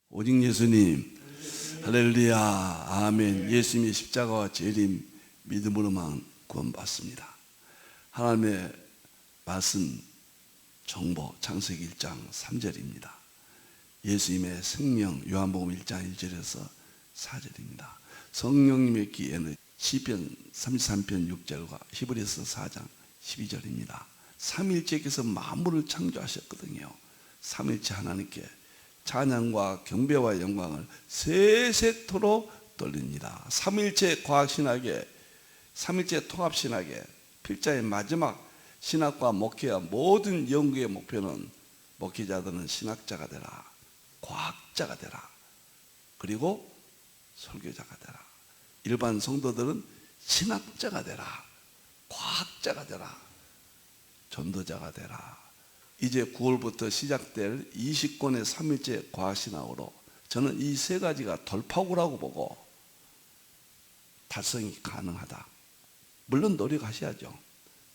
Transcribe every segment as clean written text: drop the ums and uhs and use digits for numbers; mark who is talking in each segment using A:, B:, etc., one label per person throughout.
A: 오직 예수님. 할렐루야. 아멘. 예수님의 십자가와 재림 믿음으로만 구원받습니다. 하나님의 말씀 정보 창세기 1장 3절입니다. 예수님의 생명 요한복음 1장 1절에서 4절입니다. 성령님의 기회는 시편 33편 6절과 히브리서 4장 12절입니다. 삼일체께서 만물을 창조하셨거든요. 삼일체 하나님께 찬양과 경배와 영광을 세세토록 돌립니다. 삼일체 과학신학의 삼일체 통합신학의 필자의 마지막 신학과 목회와 모든 연구의 목표는 목회자들은 신학자가 되라, 과학자가 되라, 그리고 설교자가 되라. 일반 성도들은 신학자가 되라, 과학자가 되라, 전도자가 되라. 이제 9월부터 시작될 20권의 삼일체 과학신학으로 저는 이 세 가지가 돌파구라고 보고 달성이 가능하다. 물론 노력하셔야죠.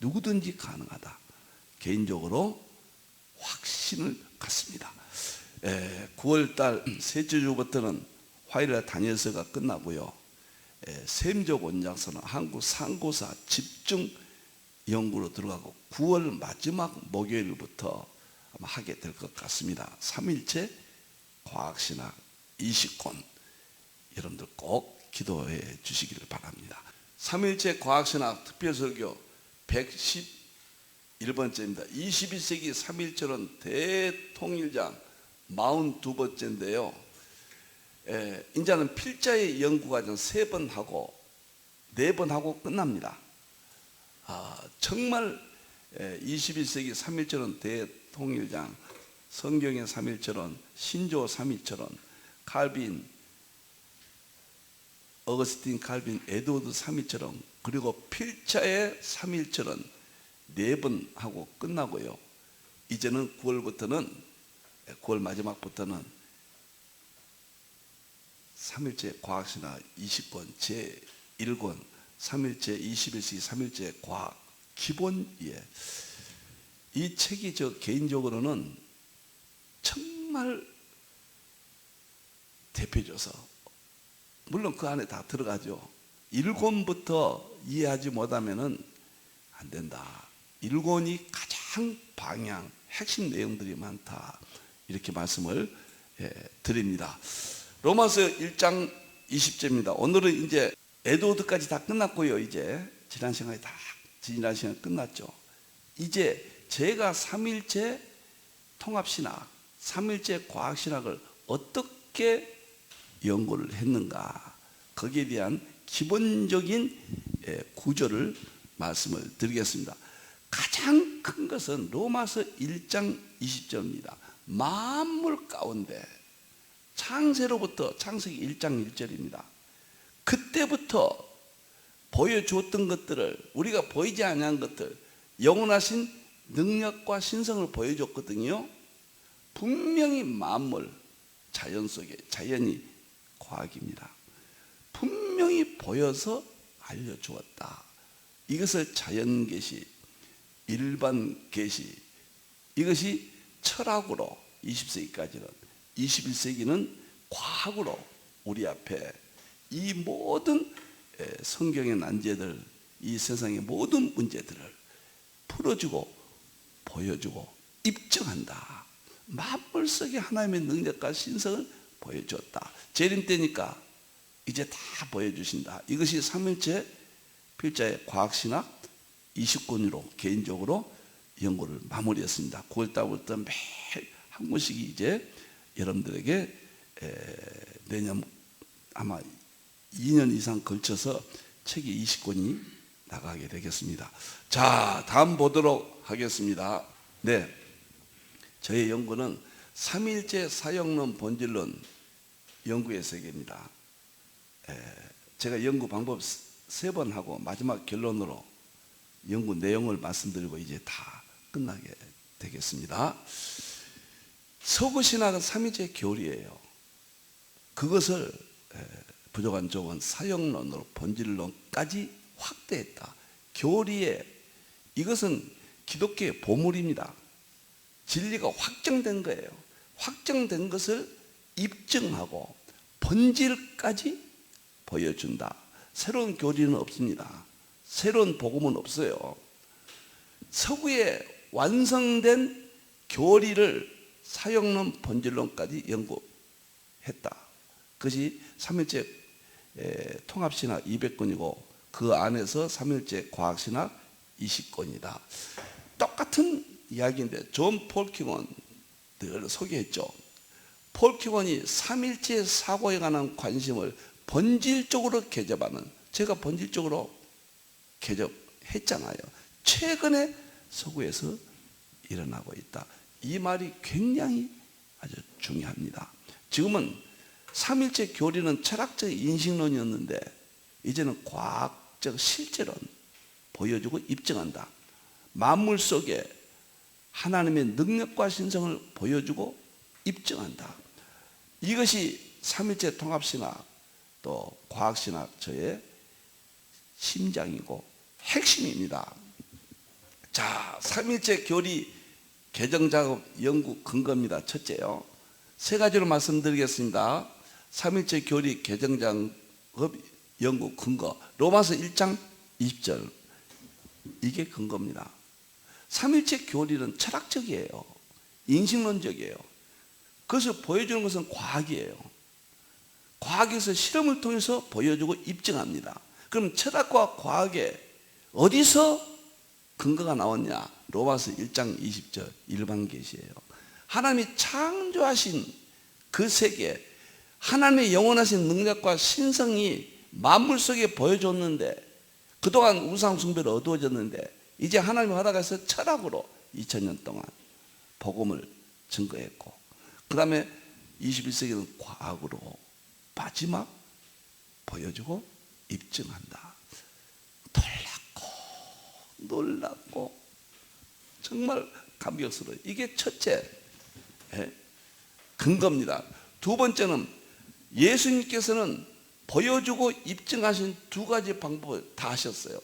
A: 누구든지 가능하다. 개인적으로 확신을 갖습니다. 9월달 셋째 주부터는 화요일에 단일서가 끝나고요. 셈적 원장서는 한국 상고사 집중 연구로 들어가고 9월 마지막 목요일부터 아마 하게 될 것 같습니다. 삼일체 과학신학 20권 여러분들 꼭 기도해 주시기를 바랍니다. 삼일체 과학신학 특별설교 111번째입니다. 21세기 삼일체론 대통일장 42번째인데요. 이제는 필자의 연구과정 3번 하고 4번 하고 끝납니다. 정말 21세기 삼일체론 대통일장, 성경의 삼일체론, 신조 삼일체론, 칼빈, 어거스틴 칼빈, 에드워드 삼일체론, 그리고 필자의 삼일체론 4번 하고 끝나고요. 이제는 9월 마지막부터는 삼일체 과학신학 20권 제1권 삼일체 21세기 삼일체 과학 기본이에 이 책이 저 개인적으로는 정말 대표줘서 물론 그 안에 다 들어가죠. 1권부터 이해하지 못하면은 안 된다. 1권이 가장 방향 핵심 내용들이 많다. 이렇게 말씀을 드립니다. 로마서 1장 20절입니다. 오늘은 이제 에드워드까지 다 끝났고요. 이제 지난 시간 끝났죠. 이제 제가 삼일체 통합신학, 삼일체 과학신학을 어떻게 연구를 했는가, 거기에 대한 기본적인 구조를 말씀을 드리겠습니다. 가장 큰 것은 로마서 1장 20절입니다. 만물 가운데 창세로부터 창세기 1장 1절입니다. 그때부터 보여주었던 것들을 우리가 보이지 않는 것들, 영원하신 능력과 신성을 보여줬거든요. 분명히 만물, 자연 속에, 자연이 과학입니다. 분명히 보여서 알려주었다. 이것을 자연계시, 일반계시, 이것이 철학으로 20세기까지는, 21세기는 과학으로 우리 앞에 이 모든 성경의 난제들, 이 세상의 모든 문제들을 풀어주고 보여주고 입증한다. 만물 속에 하나님의 능력과 신성을 보여줬다. 재림 때니까 이제 다 보여주신다. 이것이 삼일체 필자의 과학신학 20권으로 개인적으로 연구를 마무리했습니다. 9월달부터 매일 한 권씩 이제 여러분들에게 내년 아마 2년 이상 걸쳐서 책이 20권이 나가게 되겠습니다. 자, 다음 보도록 하겠습니다. 네, 저의 연구는 삼일체 사역론 본질론 연구의 세계입니다. 제가 연구 방법 3번 하고 마지막 결론으로 연구 내용을 말씀드리고 이제 다 끝나게 되겠습니다. 서구신학은 삼일체 교리예요. 그것을 부족한 쪽은 사역론으로 본질론까지 확대했다. 교리에 이것은 기독교의 보물입니다. 진리가 확정된 거예요. 확정된 것을 입증하고 본질까지 보여준다. 새로운 교리는 없습니다. 새로운 복음은 없어요. 서구에 완성된 교리를 사역론, 본질론까지 연구했다. 그것이 삼일째 통합신학 200권이고 그 안에서 삼일째 과학신학 20권이다. 똑같은 이야기인데 존 폴킹은 늘 소개했죠. 폴킹원이 삼일체 사고에 관한 관심을 본질적으로 개접하는, 제가 본질적으로 개접했잖아요. 최근에 서구에서 일어나고 있다. 이 말이 굉장히 아주 중요합니다. 지금은 삼일체 교리는 철학적 인식론이었는데 이제는 과학적 실제론 보여주고 입증한다. 만물 속에 하나님의 능력과 신성을 보여주고 입증한다. 이것이 삼일체 통합신학 또 과학신학 저의 심장이고 핵심입니다. 자, 삼일체 교리 개정작업 연구 근거입니다. 첫째요, 세 가지로 말씀드리겠습니다. 삼일체 교리 개정작업 연구 근거, 로마서 1장 20절, 이게 근거입니다. 삼일체 교리는 철학적이에요. 인식론적이에요. 그것을 보여주는 것은 과학이에요. 과학에서 실험을 통해서 보여주고 입증합니다. 그럼 철학과 과학에 어디서 근거가 나왔냐? 로마서 1장 20절 일반 계시예요. 하나님이 창조하신 그 세계, 하나님의 영원하신 능력과 신성이 만물 속에 보여줬는데, 그동안 우상 숭배를 어두워졌는데 이제 하나님의 허락해서 철학으로 2000년 동안 복음을 증거했고, 그 다음에 21세기는 과학으로 마지막 보여주고 입증한다. 놀랍고 정말 감격스러워요. 이게 첫째 근거입니다. 두 번째는 예수님께서는 보여주고 입증하신 두 가지 방법을 다 하셨어요.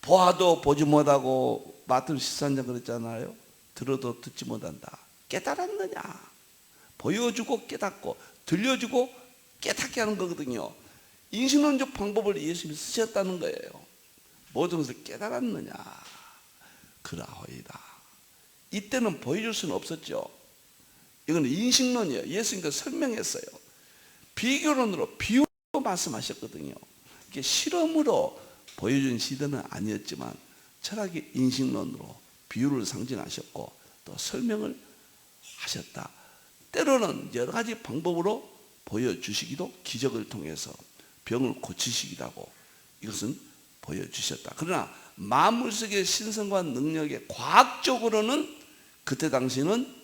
A: 보아도 보지 못하고 마태복음 13장 그랬잖아요. 들어도 듣지 못한다. 깨달았느냐? 보여주고 깨닫고 들려주고 깨닫게 하는 거거든요. 인식론적 방법을 예수님이 쓰셨다는 거예요. 모든 것을 깨달았느냐? 그라호이다. 이때는 보여줄 수는 없었죠. 이거는 인식론이에요. 예수님께서 설명했어요. 비교론으로 비유로 말씀하셨거든요. 이게 실험으로 보여준 시대는 아니었지만 철학의 인식론으로 비유를 상징하셨고 또 설명을 하셨다. 때로는 여러 가지 방법으로 보여주시기도, 기적을 통해서 병을 고치시기도 하고, 이것은 보여주셨다. 그러나 만물 속의 신성과 능력에 과학적으로는 그때 당시는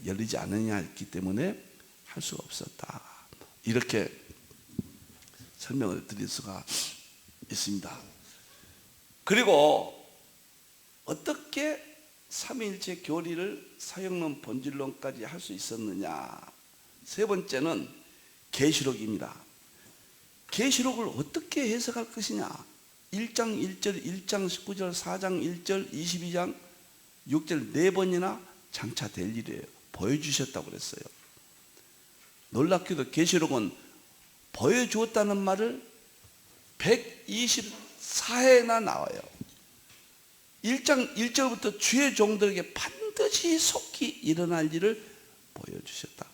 A: 열리지 않느냐 했기 때문에 할 수가 없었다. 이렇게 설명을 드릴 수가 있습니다. 그리고 어떻게 삼위일체 교리를 사역론 본질론까지 할 수 있었느냐? 세 번째는 계시록입니다. 계시록을 어떻게 해석할 것이냐? 1장 1절, 1장 19절, 4장 1절, 22장 6절 네 번이나 장차 될 일이에요. 보여주셨다고 그랬어요. 놀랍게도 계시록은 보여주었다는 말을 124회나 나와요. 1장 1절부터 주의 종들에게 반드시 속히 일어날 일을 보여주셨다.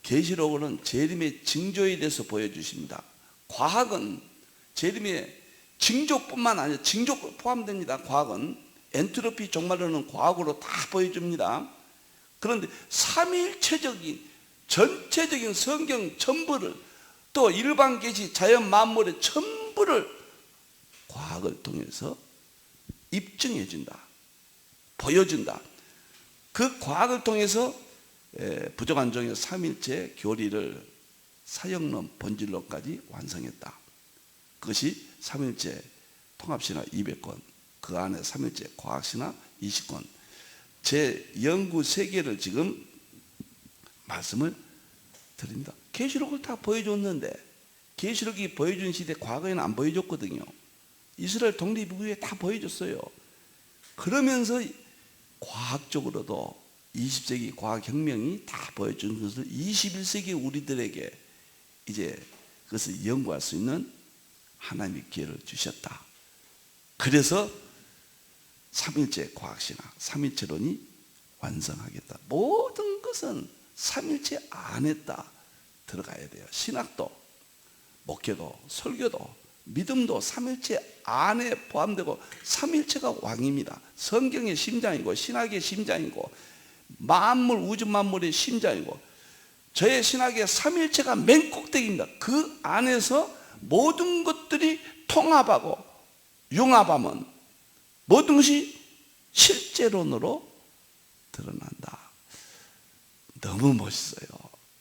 A: 계시록은 재림의 징조에 대해서 보여주십니다. 과학은 재림의 징조뿐만 아니라 징조 포함됩니다. 과학은 엔트로피 종말론은 과학으로 다 보여줍니다. 그런데 삼위일체적인 전체적인 성경 전부를, 또 일반 계시 자연 만물의 전부를 과학을 통해서 입증해 준다, 보여준다. 그 과학을 통해서 부족한 종의 삼일체 교리를 사역론, 본질론까지 완성했다. 그것이 삼일체 통합신학 200권, 그 안에 삼일체 과학신학 20권, 제 연구 세계를 지금 말씀을 드립니다. 계시록을 다 보여줬는데, 계시록이 보여준 시대 과거에는 안 보여줬거든요. 이스라엘 독립 이후에 다 보여줬어요. 그러면서 과학적으로도 20세기 과학혁명이 다 보여준 것을 21세기 우리들에게 이제 그것을 연구할 수 있는 하나님의 기회를 주셨다. 그래서 삼일체 과학신학, 삼일체론이 완성하겠다. 모든 것은 삼일체 안에 다 들어가야 돼요. 신학도, 목회도, 설교도, 믿음도 삼일체 안에 포함되고, 삼일체가 왕입니다. 성경의 심장이고 신학의 심장이고 만물, 우주 만물의 심장이고, 저의 신학의 삼일체가 맨 꼭대기입니다. 그 안에서 모든 것들이 통합하고 융합하면 모든 것이 실제론으로 드러난다. 너무 멋있어요.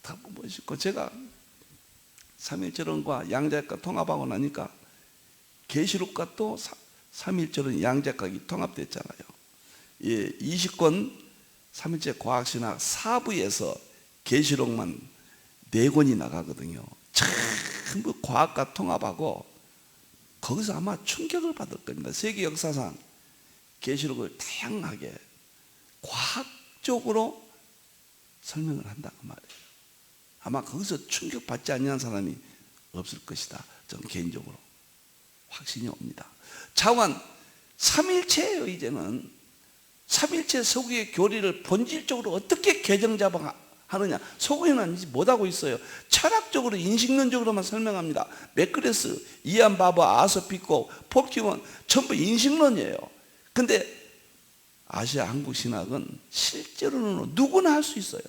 A: 너무 멋있고, 제가 삼일체론과 양자역학 통합하고 나니까 계시록과 또 삼일체론 양자역학이 통합됐잖아요. 예, 20권 삼일체 과학신학 4부에서 계시록만 4권이 나가거든요. 전부 과학과 통합하고, 거기서 아마 충격을 받을 겁니다. 세계 역사상 계시록을 다양하게 과학적으로 설명을 한다 그 말이에요. 아마 거기서 충격받지 않는 사람이 없을 것이다. 저는 개인적으로 확신이 옵니다. 차원 삼일체예요. 이제는 삼일체 서구의 교리를 본질적으로 어떻게 개정잡아하느냐, 서구에는 못하고 있어요. 철학적으로 인식론적으로만 설명합니다. 맥그레스, 이안 바버, 아서 피코, 폴킴은 전부 인식론이에요. 근데 아시아 한국 신학은 실제로는 누구나 할 수 있어요.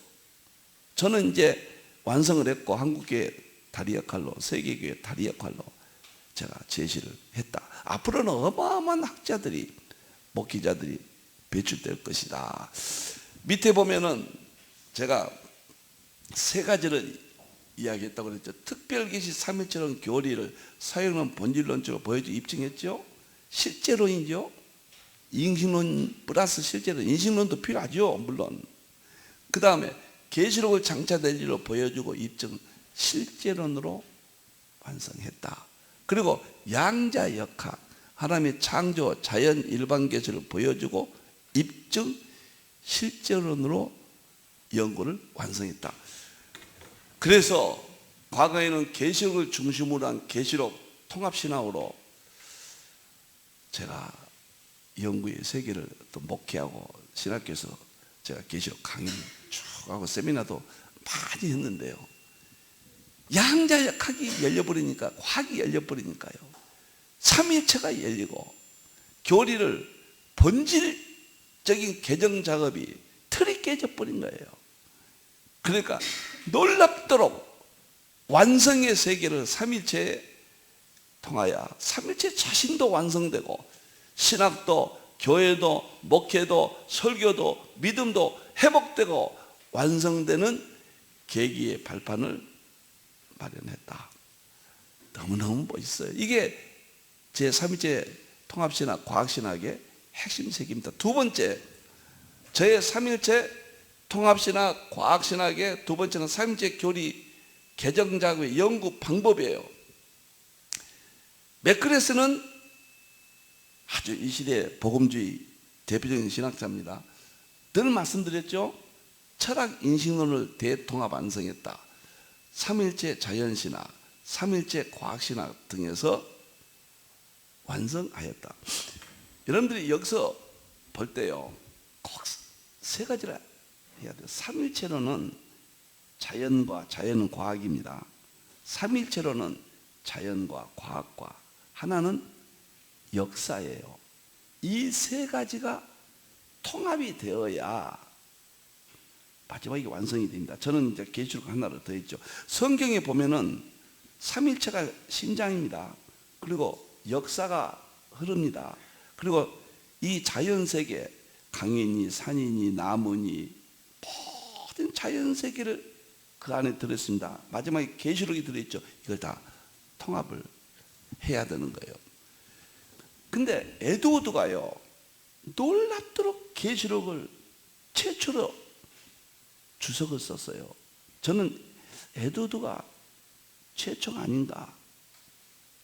A: 저는 이제 완성을 했고, 한국교회 다리 역할로, 세계교회 다리 역할로 제가 제시를 했다. 앞으로는 어마어마한 학자들이, 목회자들이 배출될 것이다. 밑에 보면은 제가 3가지를 이야기했다고 그랬죠. 특별계시 삼일체론 교리를 사용론 본질론적으로 보여주고 입증했죠. 실제론이죠. 인식론 플러스 실제론, 인식론도 필요하죠, 물론. 그 다음에 계시록을 장차 대리로 보여주고 입증, 실제론으로 완성했다. 그리고 양자역학, 하나님의 창조, 자연 일반 계시를 보여주고 입증, 실제론으로 연구를 완성했다. 그래서 과거에는 계시록을 중심으로 한 계시록 통합신학으로 제가 연구의 세계를 또 목회하고, 신학교에서 제가 계시록 강의 쭉 하고 세미나도 많이 했는데요, 양자역학이 열려버리니까, 과학이 열려버리니까요, 삼일체가 열리고 교리를 본질적인 개정 작업이, 틀이 깨져버린 거예요. 그러니까 놀랍도록 완성의 세계를 삼일체에 통하여 삼일체 자신도 완성되고, 신학도, 교회도, 목회도, 설교도, 믿음도 회복되고 완성되는 계기의 발판을 마련했다. 너무너무 멋있어요. 이게 제 3일째 통합신학, 과학신학의 핵심 세계입니다. 두 번째, 저의 3일째 통합신학, 과학신학의 두 번째는 3일째 교리 개정작업의 연구 방법이에요. 맥그레스는 아주 이 시대의 복음주의 대표적인 신학자입니다. 늘 말씀드렸죠. 철학 인식론을 대통합 완성했다. 삼일체 자연신학, 삼일체 과학신학 등에서 완성하였다. 여러분들이 여기서 볼 때요, 꼭 3가지를 해야 돼요. 삼일체로는 자연과 자연은 과학입니다. 삼일체로는 자연과 과학과, 하나는 역사예요. 이 3가지가 통합이 되어야 마지막에 완성이 됩니다. 저는 이제 계시록 하나를 더 했죠. 성경에 보면은 삼일체가 심장입니다. 그리고 역사가 흐릅니다. 그리고 이 자연세계, 강이니 산이니 나무니 모든 자연세계를 그 안에 들었습니다. 마지막에 계시록이 들어있죠. 이걸 다 통합을 해야 되는 거예요. 근데 에드워드가요, 놀랍도록 계시록을 최초로 주석을 썼어요. 저는 에드워드가 최초가 아닌가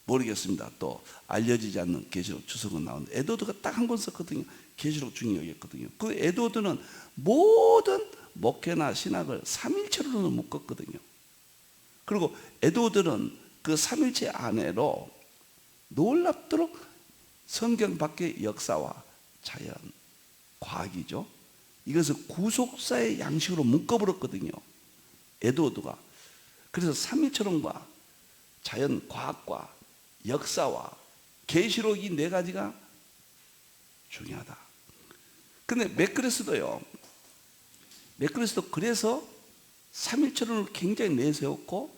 A: 모르겠습니다. 또 알려지지 않는 계시록 주석은 나오는데 에드워드가 딱 한 권 썼거든요. 계시록 중에 여겼거든요. 그 에드워드는 모든 목회나 신학을 삼일체로는 묶었거든요. 그리고 에드워드는 그 삼일체 안에로 놀랍도록 성경 밖의 역사와 자연, 과학이죠. 이것을 구속사의 양식으로 묶어버렸거든요. 에드워드가. 그래서 삼일체론과 자연, 과학과 역사와 계시록 이 네 가지가 중요하다. 근데 맥그레스도요. 맥그레스도 그래서 삼일체론을 굉장히 내세웠고,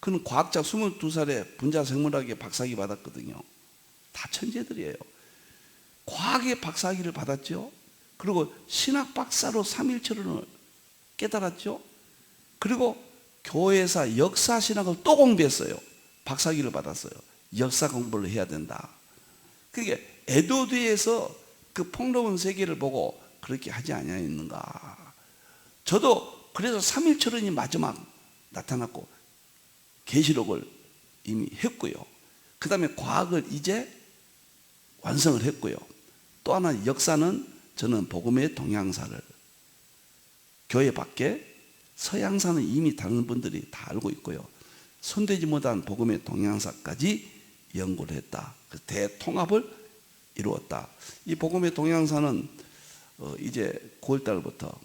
A: 그는 과학자 22살에 분자생물학에 박사학위 받았거든요. 다 천재들이에요. 과학의 박사학위를 받았죠. 그리고 신학 박사로 삼일체론을 깨달았죠. 그리고 교회에서 역사신학을 또 공부했어요. 박사학위를 받았어요. 역사 공부를 해야 된다. 그게 에드워드에서 그 폭넓은 세계를 보고 그렇게 하지 아니하였는가. 저도 그래서 삼일체론이 마지막 나타났고 계시록을 이미 했고요. 그 다음에 과학을 이제 완성을 했고요. 또 하나 역사는 저는 복음의 동향사를, 교회 밖에 서양사는 이미 다른 분들이 다 알고 있고요. 손대지 못한 복음의 동향사까지 연구를 했다. 대통합을 이루었다. 이 복음의 동향사는 이제 9월달부터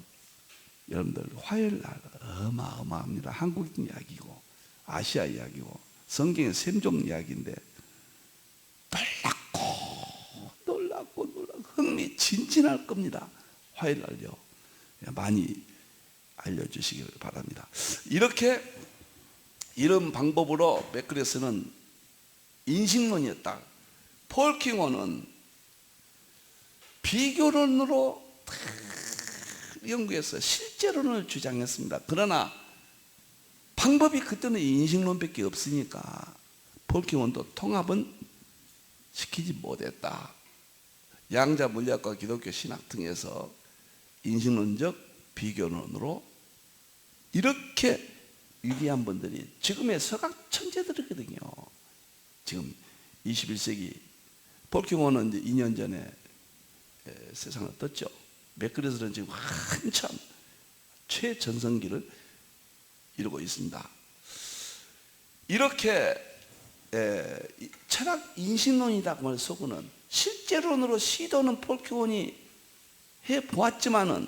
A: 여러분들 화요일날 어마어마합니다. 한국 이야기고 아시아 이야기고 성경의 샘종 이야기인데 놀랍고 흥미진진할 겁니다. 화요일날요. 많이 알려주시길 바랍니다. 이렇게 이런 방법으로 맥그레스는 인식론이었다. 폴 킹원은 비교론으로 연구해서 실제론을 주장했습니다. 그러나 방법이 그때는 인식론밖에 없으니까 폴 킹원도 통합은 시키지 못했다. 양자 물리학과 기독교 신학 등에서 인식론적 비교론으로 이렇게 위대한 분들이 지금의 서각 천재들이거든요. 지금 21세기 폴 킹원은 이제 2년 전에 세상을 떴죠. 맥그레스는 지금 한참 최전성기를 이루고 있습니다. 이렇게 철학 인식론이라고 해서는 실제론으로 시도는 폴 킹원이 해보았지만은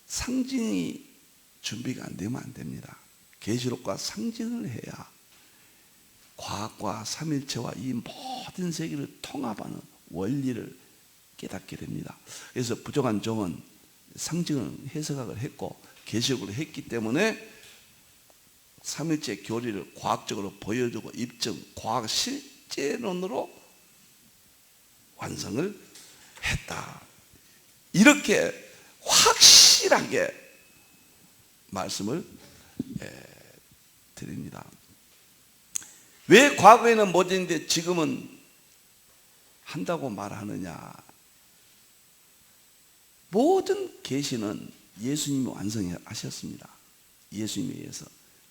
A: 상징이 준비가 안 되면 안 됩니다. 계시록과 상징을 해야 과학과 삼일체와 이 모든 세계를 통합하는 원리를 깨닫게 됩니다. 그래서 부족한 점은 상징을 해석을 했고 계시록을 했기 때문에 삼일체 교리를 과학적으로 보여주고 입증, 과학 실제론으로 완성을 했다. 이렇게 확실하게 말씀을 드립니다. 왜 과거에는 못했는데 지금은 한다고 말하느냐. 모든 계시는 예수님이 완성하셨습니다. 예수님에 의해서.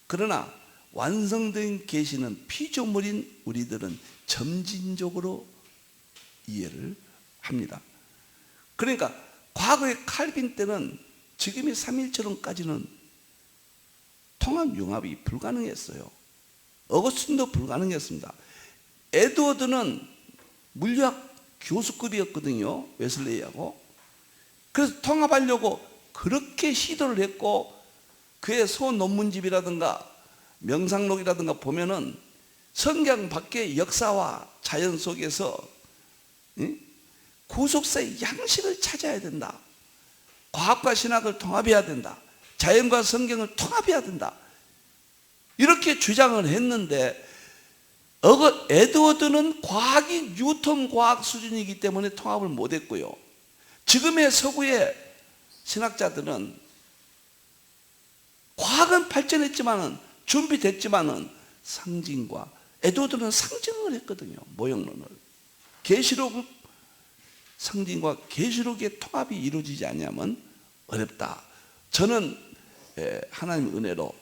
A: 그러나 완성된 계시는 피조물인 우리들은 점진적으로 이해를 합니다. 그러니까 과거의 칼빈 때는 지금의 삼일체론까지는 통합 융합이 불가능했어요. 어거스틴도 불가능했습니다. 에드워드는 물리학 교수급이었거든요. 웨슬레이하고. 그래서 통합하려고 그렇게 시도를 했고 그의 소논문집이라든가 명상록이라든가 보면은 성경 밖의 역사와 자연 속에서 구속사의 양식을 찾아야 된다. 과학과 신학을 통합해야 된다. 자연과 성경을 통합해야 된다. 이렇게 주장을 했는데 에드워드는 과학이 뉴턴 과학 수준이기 때문에 통합을 못했고요. 지금의 서구의 신학자들은 과학은 발전했지만은 준비됐지만은 상징과 에드워드는 상징을 했거든요. 모형론을. 계시록 상징과 계시록의 통합이 이루어지지 않으면 어렵다. 저는 하나님의 은혜로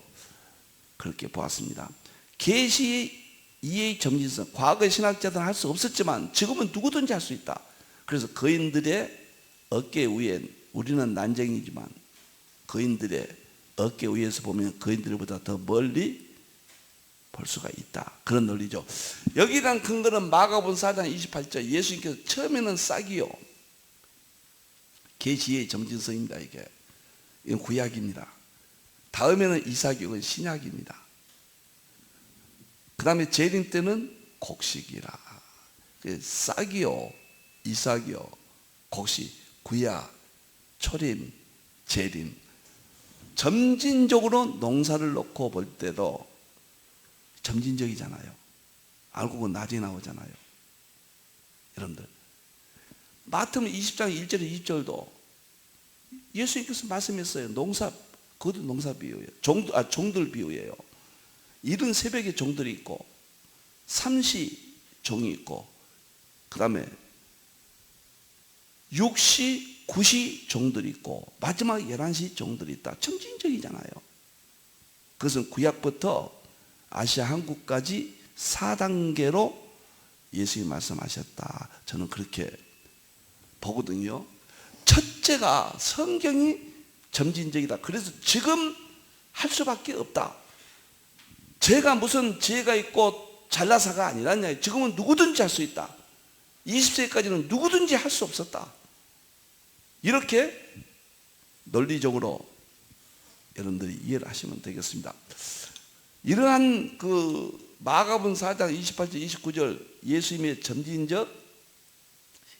A: 그렇게 보았습니다. 계시의 이해의 점진성, 과거의 신학자들은 할 수 없었지만 지금은 누구든지 할 수 있다. 그래서 거인들의 어깨 위엔, 우리는 난쟁이지만 거인들의 어깨 위에서 보면 거인들보다 더 멀리 볼 수가 있다. 그런 논리죠. 여기랑 근거는 마가복음 4장 28절. 예수님께서 처음에는 싹이요, 계시의 점진성입니다. 이건 구약입니다. 다음에는 이삭이요, 이건 신약입니다. 그 다음에 재림 때는 곡식이라. 싹이요, 이삭이요, 곡식, 구약, 초림, 재림. 점진적으로 농사를 놓고 볼 때도 점진적이잖아요. 알고 보면 나중에 나오잖아요. 여러분들, 마태복음 20장 1절 2절도 예수님께서 말씀했어요. 농사, 그것도 농사 비유예요. 종들 비유예요. 이른 새벽에 종들이 있고, 삼시 종이 있고, 그 다음에 6시, 9시 종들이 있고, 마지막 11시 종들이 있다. 점진적이잖아요. 그것은 구약부터 아시아 한국까지 4단계로 예수님이 말씀하셨다. 저는 그렇게 보거든요. 첫째가 성경이 점진적이다. 그래서 지금 할 수밖에 없다. 제가 무슨 지혜가 있고 잘나서가 아니라냐. 지금은 누구든지 할 수 있다. 20세까지는 누구든지 할 수 없었다. 이렇게 논리적으로 여러분들이 이해를 하시면 되겠습니다. 이러한 그 마가복음 4장 28절 29절 예수님의 점진적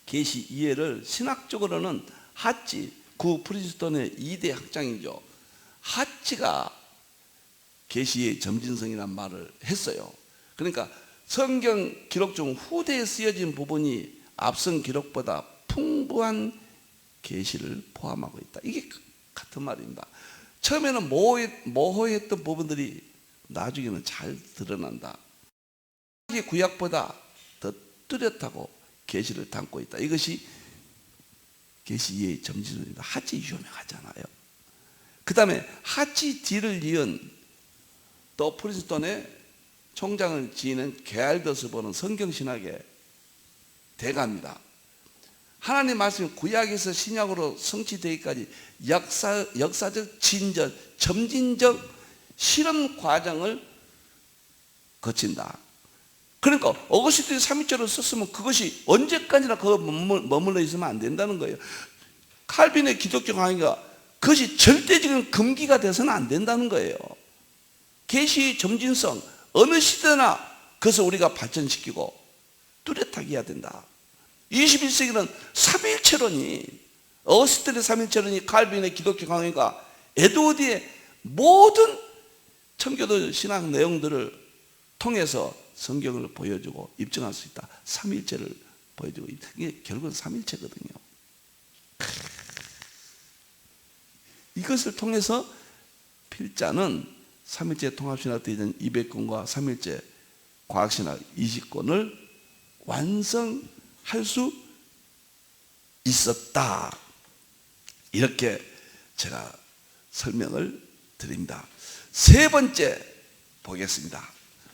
A: 계시 이해를 신학적으로는 핫지, 구 프린스턴의 2대 학장이죠. 핫지가 계시의 점진성이란 말을 했어요. 그러니까 성경 기록 중 후대에 쓰여진 부분이 앞선 기록보다 풍부한 계시를 포함하고 있다. 이게 같은 말입니다. 처음에는 모호했던 부분들이 나중에는 잘 드러난다. 구약보다 더 뚜렷하고 계시를 담고 있다. 이것이 계시의 점진성입니다. 핫지 유명하잖아요. 그 다음에 핫지 뒤를 이은 또 프린스턴의 총장을 지니는 게알더스버는 성경신학의 대가입니다. 하나님 말씀이 구약에서 신약으로 성취되기까지 역사적 진전, 점진적 실험 과정을 거친다. 그러니까 어거스틴이 삼위절을 썼으면 그것이 언제까지나 그거 머물러 있으면 안 된다는 거예요. 칼빈의 기독교 강의가 그것이 절대적인 금기가 돼서는 안 된다는 거예요. 계시의 점진성, 어느 시대나 그것을 우리가 발전시키고 뚜렷하게 해야 된다. 21세기는 삼위일체론이, 어거스틴의 삼위일체론이, 칼빈의 기독교 강의가 에드워드의 모든 청교도 신학 내용들을 통해서 성경을 보여주고 입증할 수 있다. 삼위일체를 보여주고, 이게 결국은 삼위일체거든요. 이것을 통해서 필자는 삼위일체 통합신학 대전 200권과 삼위일체 과학신학 20권을 완성할 수 있었다. 이렇게 제가 설명을 드립니다. 세 번째 보겠습니다.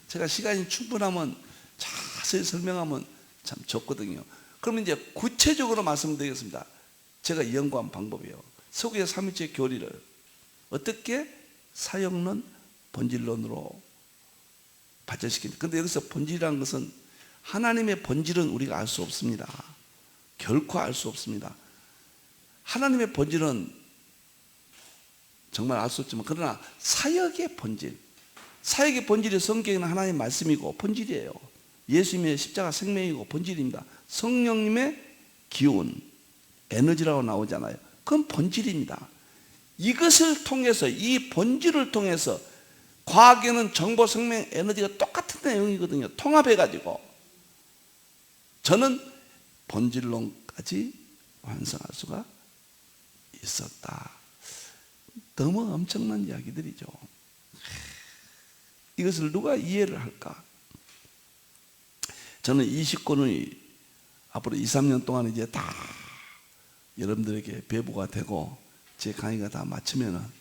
A: 제가 시간이 충분하면 자세히 설명하면 참 좋거든요. 그러면 이제 구체적으로 말씀드리겠습니다. 제가 연구한 방법이에요. 서구의 삼위일체 교리를 어떻게 사역론, 본질론으로 발전시키는가. 그런데 여기서 본질이라는 것은 하나님의 본질은 우리가 알 수 없습니다. 결코 알 수 없습니다. 하나님의 본질은 정말 알 수 없지만, 그러나 사역의 본질, 사역의 본질이 성경에는 하나님의 말씀이고 본질이에요. 예수님의 십자가 생명이고 본질입니다. 성령님의 기운, 에너지라고 나오잖아요. 그건 본질입니다. 이것을 통해서, 이 본질을 통해서, 과학에는 정보, 생명, 에너지가 똑같은 내용이거든요. 통합해가지고 저는 본질론까지 완성할 수가 있었다. 너무 엄청난 이야기들이죠. 이것을 누가 이해를 할까? 저는 20권이 앞으로 2, 3년 동안 이제 다 여러분들에게 배부가 되고 제 강의가 다 마치면은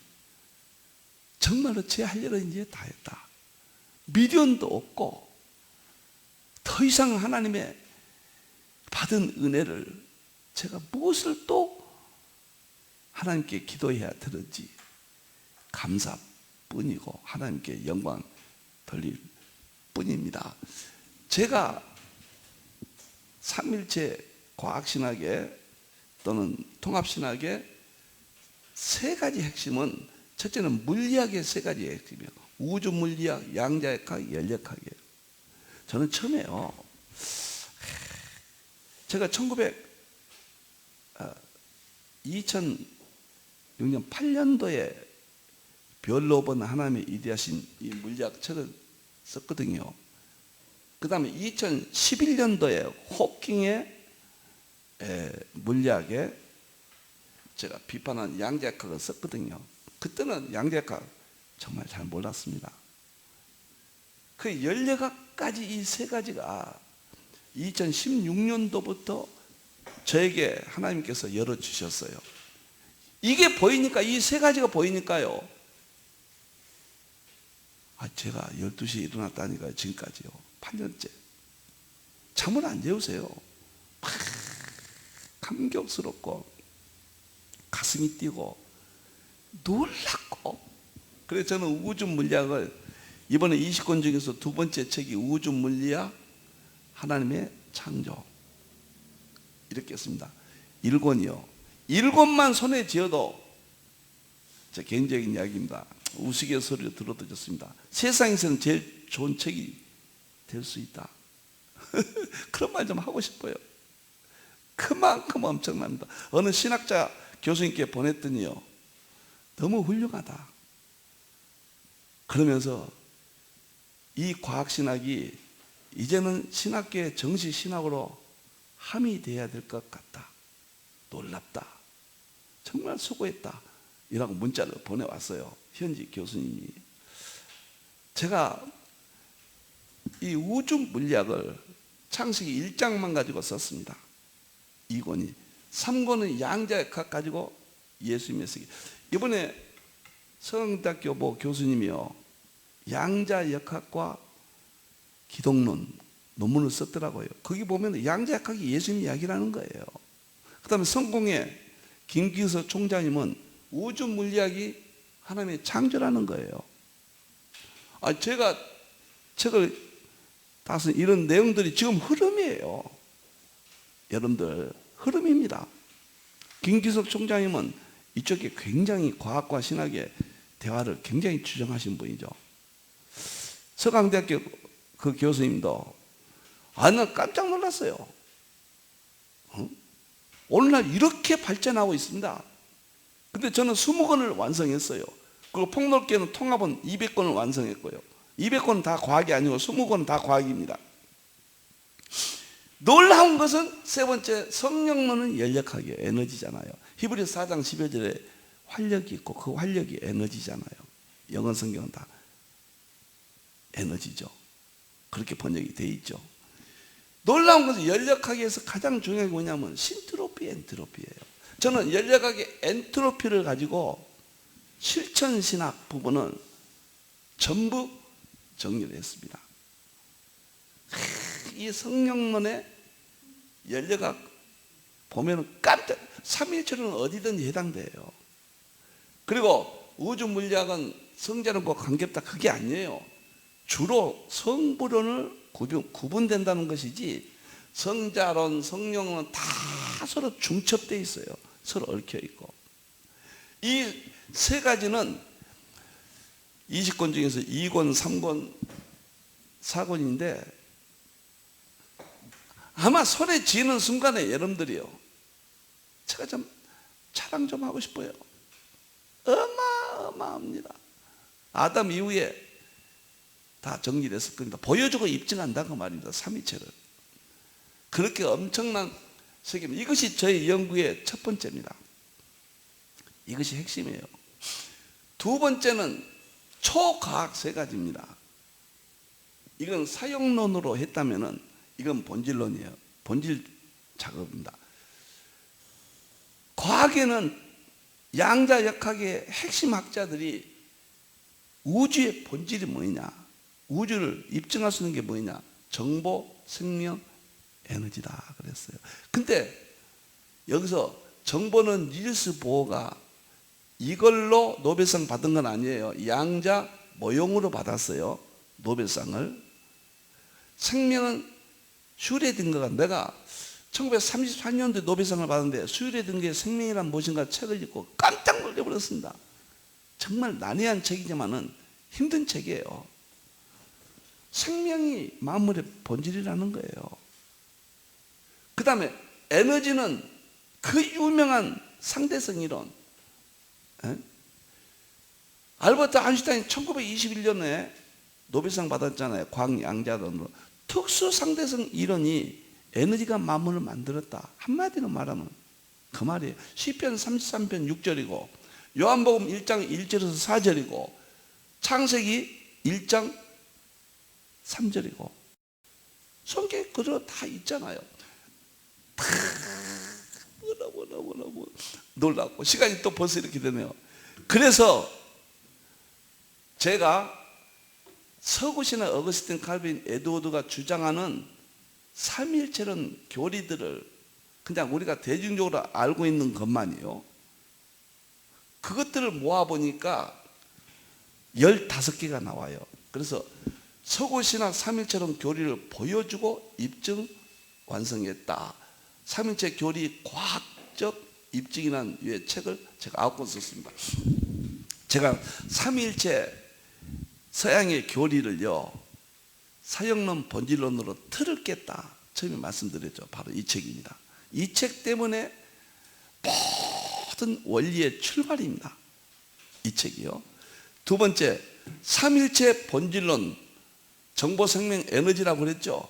A: 정말로 제 할 일은 이제 다 했다. 미련도 없고 더 이상 하나님의 받은 은혜를 제가 무엇을 또 하나님께 기도해야 되는지 감사뿐이고 하나님께 영광 돌릴 뿐입니다. 제가 삼일체 과학신학에 또는 통합신학의 세 가지 핵심은, 첫째는 물리학의 세 가지 핵심이에요. 우주물리학, 양자역학, 연력학이에요. 저는 처음에요, 제가 2006년 8년도에 별로 본 하나님의 이대하신 이 물리학 책을 썼거든요. 그 다음에 2011년도에 호킹의 물리학에 제가 비판한 양자역학을 썼거든요. 그때는 양자역학 정말 잘 몰랐습니다. 그 연력학까지 이 세 가지가 2016년도부터 저에게 하나님께서 열어주셨어요. 이게 보이니까, 이 세 가지가 보이니까요, 제가 12시에 일어났다니까요. 지금까지요. 8년째. 잠을 안 재우세요. 감격스럽고 가슴이 뛰고 놀랍고. 그래서 저는 우주물리학을 이번에 20권 중에서 두 번째 책이 우주물리학 하나님의 창조 이렇게 했습니다. 1권이요. 1권만 손에 쥐어도, 제 개인적인 이야기입니다. 우스갯소리를 들어도 좋습니다. 세상에서는 제일 좋은 책이 될 수 있다. 그런 말 좀 하고 싶어요. 그만큼 엄청납니다. 어느 신학자 교수님께 보냈더니요, 너무 훌륭하다. 그러면서 이 과학신학이 이제는 신학계의 정시 신학으로 함의되어야 될 것 같다. 놀랍다. 정말 수고했다. 이라고 문자를 보내왔어요. 현지 교수님이. 제가 이 우주 물리학을 창세기 1장만 가지고 썼습니다. 2권이. 3권은 양자역학 가지고 예수님의 세계. 이번에 서강대학교 교수님이요, 양자역학과 기독론 논문을 썼더라고요. 거기 보면 양자역학이 예수님 이야기라는 거예요. 그 다음에 성공의 김기석 총장님은 우주 물리학이 하나님의 창조라는 거예요. 제가 책을 다 쓴 이런 내용들이 지금 흐름이에요. 여러분들, 흐름입니다. 김기석 총장님은 이쪽에 굉장히 과학과 신학의 대화를 굉장히 주장하신 분이죠. 서강대학교 그 교수님도, 나 깜짝 놀랐어요. 오늘날 이렇게 발전하고 있습니다. 근데 저는 20권을 완성했어요. 그리고 폭넓게는 통합은 200권을 완성했고요. 200권은 다 과학이 아니고 20권은 다 과학입니다. 놀라운 것은 세 번째, 성령론은 연력학이에요. 에너지잖아요. 히브리서 4장 12절에 활력이 있고 그 활력이 에너지잖아요. 영어 성경은 다 에너지죠. 그렇게 번역이 돼 있죠. 놀라운 것은 연력학에서 가장 중요한 게 뭐냐면 신트로피, 엔트로피예요. 저는 연력학의 엔트로피를 가지고 실천신학 부분은 전부 정리를 했습니다. 이 성령론의 연력학 보면 깜짝, 삼일체로는 어디든지 해당돼요. 그리고 우주물리학은 성자론과 관계없다, 그게 아니에요. 주로 성부론을 구분된다는 것이지, 성자론, 성령론 다 서로 중첩되어 있어요. 서로 얽혀 있고. 이 세 가지는 20권 중에서 2권, 3권, 4권인데 아마 손에 쥐는 순간에 여러분들이요, 제가 좀 자랑 좀 하고 싶어요. 어마어마합니다. 아담 이후에 다 정리됐을 겁니다. 보여주고 입증한다고 말입니다. 삼위체를. 그렇게 엄청난 세계입니다. 이것이 저의 연구의 첫 번째입니다. 이것이 핵심이에요. 두 번째는 초과학 세 가지입니다. 이건 사용론으로 했다면은 이건 본질론이에요. 본질 작업입니다. 과학에는 양자역학의 핵심 학자들이 우주의 본질이 뭐냐, 우주를 입증할 수 있는 게 뭐냐, 정보, 생명, 에너지다 그랬어요. 근데 여기서 정보는 닐스 보어가 이걸로 노벨상 받은 건 아니에요. 양자 모형으로 받았어요. 노벨상을. 생명은 슈레딩거가, 내가 1934년도에 노벨상을 받았는데 슈레딩거의 생명이란 무엇인가 책을 읽고 깜짝 놀라버렸습니다. 정말 난해한 책이지만은 힘든 책이에요. 생명이 만물의 본질이라는 거예요. 그 다음에 에너지는 그 유명한 상대성 이론. 알버트 아인슈타인 1921년에 노벨상 받았잖아요. 광양자론으로. 특수 상대성 이론이 에너지가 만물을 만들었다. 한마디로 말하면 그 말이에요. 시편 33편 6절이고 요한복음 1장 1절에서 4절이고 창세기 1장 3절이고 성경에 그대로 다 있잖아요. 다 뭐라 놀랍고 시간이 또 벌써 이렇게 되네요. 그래서 제가 서구시나 어거스틴 칼빈 에드워드가 주장하는 삼일체론 교리들을 그냥 우리가 대중적으로 알고 있는 것만이요, 그것들을 모아보니까 15개가 나와요. 그래서 서구신학 삼일체론 교리를 보여주고 입증 완성했다. 삼일체 교리 과학적 입증이라는 유의 책을 제가 9권 썼습니다. 제가 삼일체 서양의 교리를요 사역론 본질론으로 틀을 깼다 처음에 말씀드렸죠. 바로 이 책입니다. 이 책 때문에 모든 원리의 출발입니다. 이 책이요. 두 번째, 삼일체 본질론 정보생명 에너지라고 그랬죠.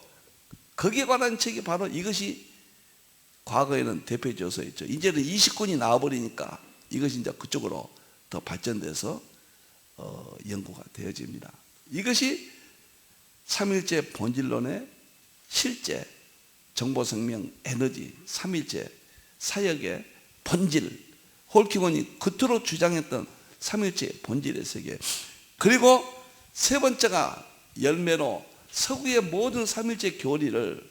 A: 거기에 관한 책이 바로 이것이 과거에는 대표적이었죠. 이제는 20권이 나와버리니까 이것이 이제 그쪽으로 더 발전돼서 연구가 되어집니다. 이것이 삼일체 본질론의 실제 정보생명 에너지, 삼일체 사역의 본질, 홀키곤이 그토록 주장했던 삼일체 본질의 세계. 그리고 세 번째가 열매로 서구의 모든 삼일체 교리를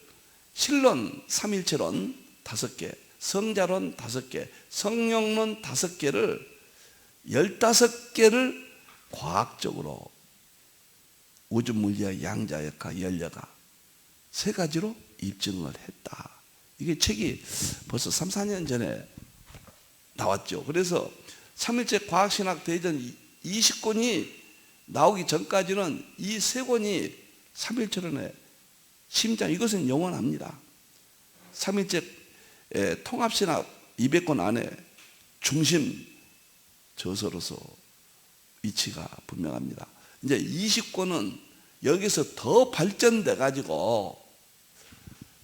A: 신론 삼일체론 5개, 성자론 5개, 성령론 5개를 15개를 과학적으로 우주물리학, 양자역학, 연력학 3가지로 입증을 했다. 이게 책이 벌써 3, 4년 전에 나왔죠. 그래서 삼일체 과학신학 대전 20권이 나오기 전까지는 이 3권이 삼일체론의 심장, 이것은 영원합니다. 삼일체 통합신학 200권 안에 중심 저서로서 위치가 분명합니다. 이제 20권은 여기서 더 발전돼 가지고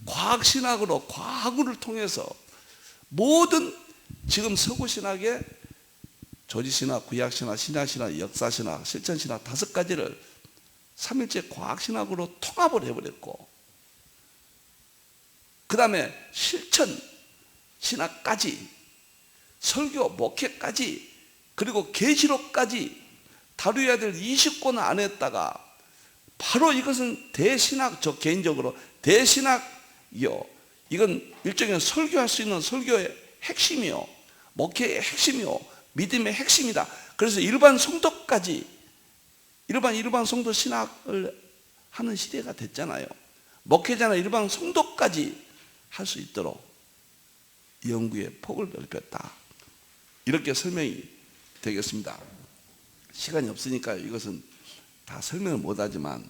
A: 과학신학으로, 과학을 통해서 모든 지금 서구신학의 조지신학, 구약신학, 신약신학, 역사신학, 실천신학 5가지를 삼일체 과학신학으로 통합을 해버렸고, 그 다음에 실천 신학까지, 설교, 목회까지, 그리고 계시록까지 다루어야 될 20권 안에다가 바로 이것은 대신학, 저 개인적으로 대신학이요, 이건 일종의 설교할 수 있는 설교의 핵심이요, 목회의 핵심이요, 믿음의 핵심이다. 그래서 일반 성도까지, 일반 성도 신학을 하는 시대가 됐잖아요. 목회자나 일반 성도까지 할 수 있도록 연구의 폭을 넓혔다. 이렇게 설명이 되겠습니다. 시간이 없으니까 이것은 다 설명을 못하지만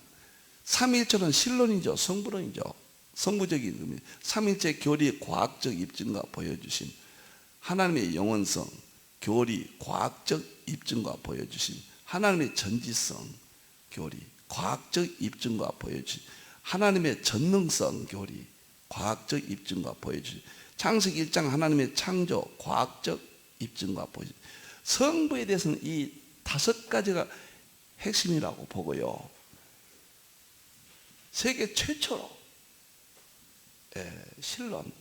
A: 삼일체는 신론이죠. 성부론이죠. 성부적인 의미. 삼일체 교리 과학적 입증과 보여주신 하나님의 영원성, 교리 과학적 입증과 보여주신 하나님의 전지성 교리 과학적 입증과 보여주신 하나님의 전능성 교리 과학적 입증과 보여주신 창세기 1장 하나님의 창조 과학적 입증과 보여주신 성부에 대해서는 이 5가지가 핵심이라고 보고요. 세계 최초로 신론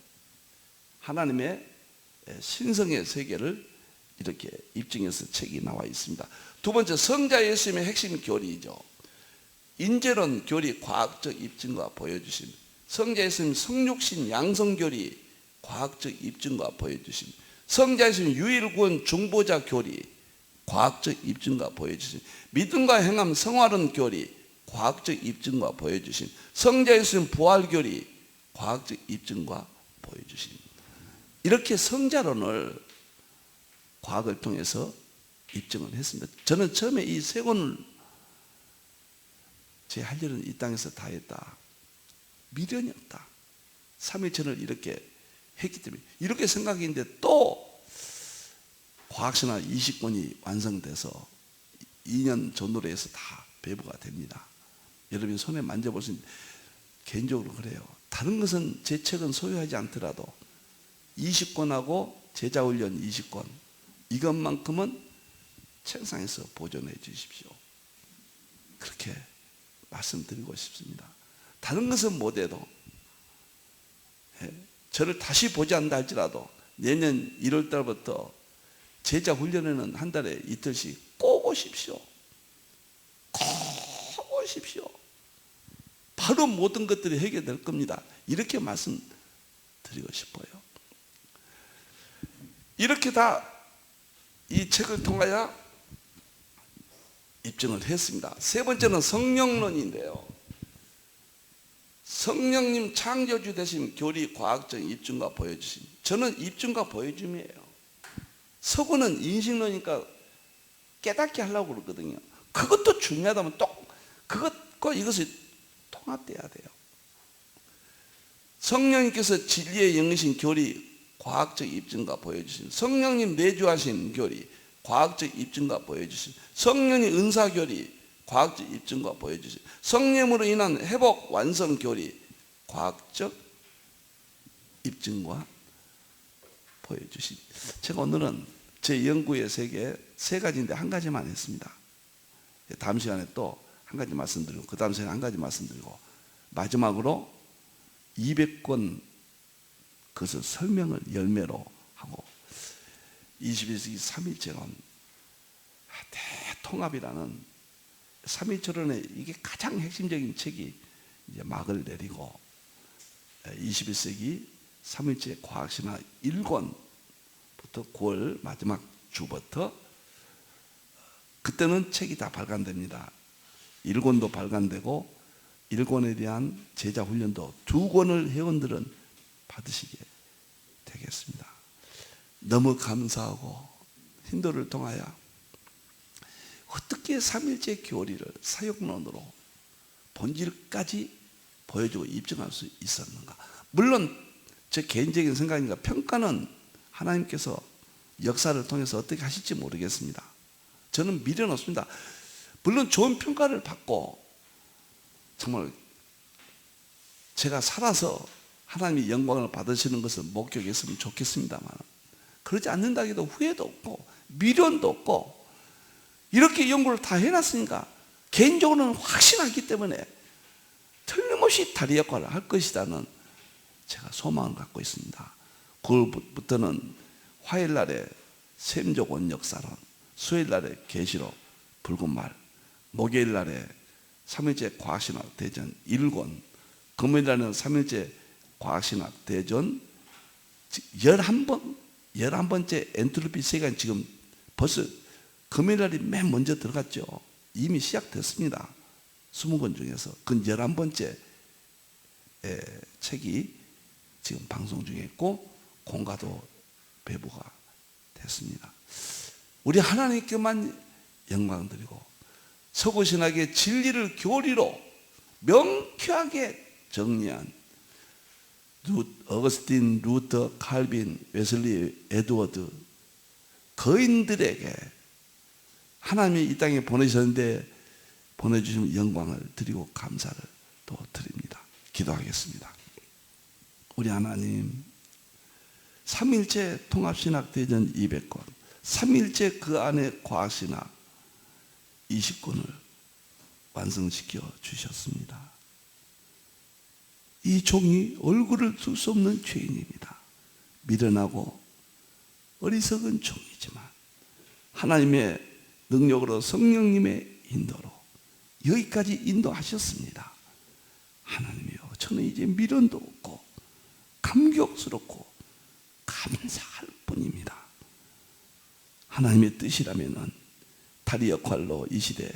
A: 하나님의 신성의 세계를 이렇게 입증해서 책이 나와 있습니다. 두 번째, 성자 예수님의 핵심 교리이죠. 인재론 교리 과학적 입증과 보여주신 성자 예수님 성육신 양성교리 과학적 입증과 보여주심. 성자이신 유일구원 중보자 교리, 과학적 입증과 보여주심. 믿음과 행함 성화론 교리, 과학적 입증과 보여주심. 성자이신 부활 교리, 과학적 입증과 보여주심. 이렇게 성자론을 과학을 통해서 입증을 했습니다. 저는 처음에 이 세 권을 제 할 일은 이 땅에서 다 했다. 미련이 없다. 삼위일체를 이렇게 했기 때문에 이렇게 생각했는데 또 과학신화 20권이 완성돼서 2년 전후로 해서 다 배부가 됩니다. 여러분 손에 만져볼 수 있는, 개인적으로 그래요. 다른 것은 제 책은 소유하지 않더라도 20권하고 제자훈련 20권 이것만큼은 책상에서 보존해 주십시오. 그렇게 말씀드리고 싶습니다. 다른 것은 못해도 저를 다시 보지 않는다 할지라도 내년 1월 달부터 제자 훈련에는 한 달에 이틀씩 꼭 오십시오. 꼭 오십시오. 바로 모든 것들이 해결될 겁니다. 이렇게 말씀드리고 싶어요. 이렇게 다 이 책을 통하여 입증을 했습니다. 세 번째는 성령론인데요. 성령님 창조주 되신 교리 과학적 입증과 보여주심. 저는 입증과 보여줌이에요. 서구는 인식론이니까 깨닫게 하려고 그러거든요. 그것도 중요하다면 또 그것과 이것이 통합돼야 돼요. 성령님께서 진리의 영이신 교리 과학적 입증과 보여주신, 성령님 내주하신 교리 과학적 입증과 보여주신, 성령님 은사교리 과학적 입증과 보여주신, 성령으로 인한 회복 완성 교리 과학적 입증과 보여주신. 제가 오늘은 제 연구의 세계 세 가지인데 한 가지만 했습니다. 다음 시간에 또 한 가지 말씀드리고 그 다음 시간에 한 가지 말씀드리고 마지막으로 200권 그것을 설명을 열매로 하고 21세기 3일체론 대통합이라는 3일체론의 이게 가장 핵심적인 책이 이제 막을 내리고 21세기 3일체 과학신화 1권부터 9월 마지막 주부터 그때는 책이 다 발간됩니다. 1권도 발간되고 1권에 대한 제자 훈련도 2권을 회원들은 받으시게 되겠습니다. 너무 감사하고 인도를 통하여 어떻게 삼일체 교리를 사역론으로 본질까지 보여주고 입증할 수 있었는가. 물론 제 개인적인 생각이니까 평가는 하나님께서 역사를 통해서 어떻게 하실지 모르겠습니다. 저는 미련 없습니다. 물론 좋은 평가를 받고 정말 제가 살아서 하나님이 영광을 받으시는 것을 목격했으면 좋겠습니다만 그러지 않는다 해도 후회도 없고 미련도 없고 이렇게 연구를 다 해놨으니까 개인적으로는 확신하기 때문에 틀림없이 다리 역할을 할 것이라는 제가 소망을 갖고 있습니다. 9월부터는 화요일날에 샘족원 역사론, 수요일날에 계시록 붉은 말, 목요일날에 3일째 과학신학 대전 1권, 금요일날에는 3일째 과학신학 대전 11번째 엔트로피 세계관 지금 벌써 금요일날이 맨 먼저 들어갔죠. 이미 시작됐습니다. 20권 중에서 그 11번째 책이 지금 방송 중에 있고 공가도 배부가 됐습니다. 우리 하나님께만 영광 드리고 서구신학의 진리를 교리로 명쾌하게 정리한 어거스틴, 루터, 칼빈, 웨슬리, 에드워드 거인들에게 하나님이 이 땅에 보내셨는데 보내주신 영광을 드리고 감사를 또 드립니다. 기도하겠습니다. 우리 하나님, 삼일체 통합신학 대전 200권, 삼일체 그 안에 과학신학 20권을 완성시켜 주셨습니다. 이 종이 얼굴을 둘 수 없는 죄인입니다. 미련하고 어리석은 종이지만 하나님의 능력으로 성령님의 인도로 여기까지 인도하셨습니다. 하나님이여, 저는 이제 미련도 없고 감격스럽고 감사할 뿐입니다. 하나님의 뜻이라면은 다리 역할로 이 시대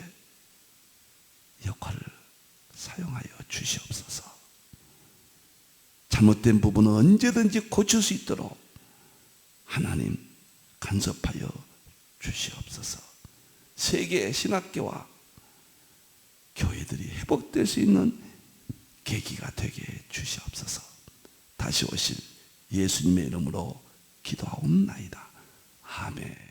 A: 역할을 사용하여 주시옵소서. 잘못된 부분은 언제든지 고칠 수 있도록 하나님 간섭하여 주시옵소서. 세계 신학교와 교회들이 회복될 수 있는 계기가 되게 주시옵소서. 다시 오실 예수님의 이름으로 기도하옵나이다. 아멘.